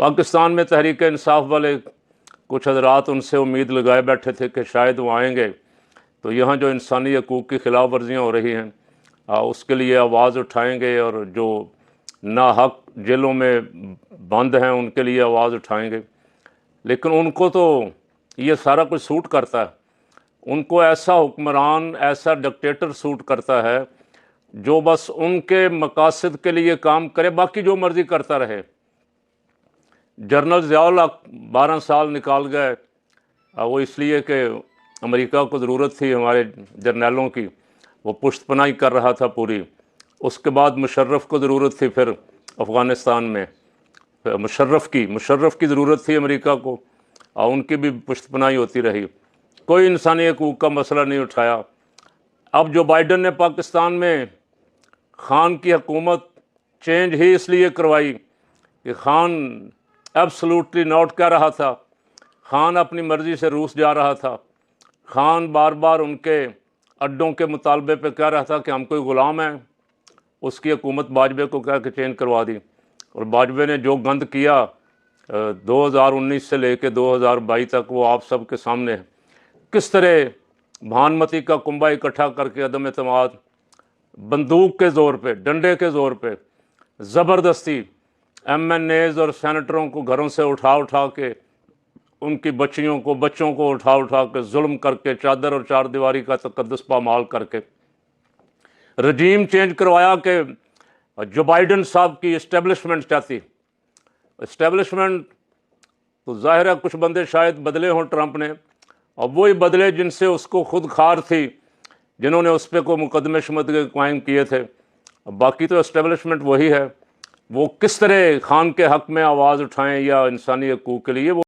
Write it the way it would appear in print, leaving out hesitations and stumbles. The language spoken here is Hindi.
पाकिस्तान में तहरीक इंसाफ वाले कुछ हजरात उनसे उम्मीद लगाए बैठे थे कि शायद वो आएंगे तो यहाँ जो इंसानी हकूक़ की खिलाफ वर्जियाँ हो रही हैं उसके लिए आवाज़ उठाएंगे और जो नाहक जेलों में बंद हैं उनके लिए आवाज़ उठाएंगे। लेकिन उनको तो ये सारा कुछ सूट करता है, उनको ऐसा हुक्मरान, ऐसा डिक्टेटर सूट करता है जो बस उनके मकासद के लिए काम करे, बाकी जो मर्ज़ी करता रहे। जनरल ज़ियाउल हक 12 साल निकाल गए, वो इसलिए कि अमेरिका को ज़रूरत थी हमारे जर्नलों की, वो पुश्तपनाही कर रहा था पूरी। उसके बाद मुशर्रफ को ज़रूरत थी फिर अफ़गानिस्तान में, मुशर्रफ की ज़रूरत थी अमेरिका को, और उनकी भी पुश्तपनाही होती रही। कोई इंसानी हकूक़ का मसला नहीं उठाया। अब जो बाइडन ने पाकिस्तान में खान की हुकूमत चेंज ही इसलिए करवाई कि खान एब्सोल्युटली नॉट कह रहा था, खान अपनी मर्ज़ी से रूस जा रहा था, खान बार बार उनके अड्डों के मुतालबे पे कह रहा था कि हम कोई ग़ुलाम हैं। उसकी हुकूमत बाजवे को कह के चेंज करवा दी, और बाजवे ने जो गंद किया 2019 से लेकर 2022 तक वो आप सब के सामने है। किस तरह भानमती का कुंभा इकट्ठा करके अदम एतमाद, बंदूक के ज़ोर पे, डंडे के ज़ोर पे ज़बरदस्ती MNAs और सेनेटरों को घरों से उठा के, उनकी बच्चियों को, बच्चों को उठा के जुल्म करके, चादर और चार दीवारी का तकद्दुस पामाल करके रजीम चेंज करवाया कि जो बाइडन साहब की इस्टेब्लिशमेंट चाहती। इस्टेब्लिशमेंट तो ज़ाहिर है कुछ बंदे शायद बदले हों ट्रंप ने, और वही बदले जिनसे उसको खुद खार थी, जिन्होंने उस पर को मुकदमे शुमदगे कायम किए थे। बाकी तो इस्टेब्लिशमेंट वही है। वो किस तरह खान के हक़ में आवाज़ उठाएं या इंसानी हकूक़ के लिए, वो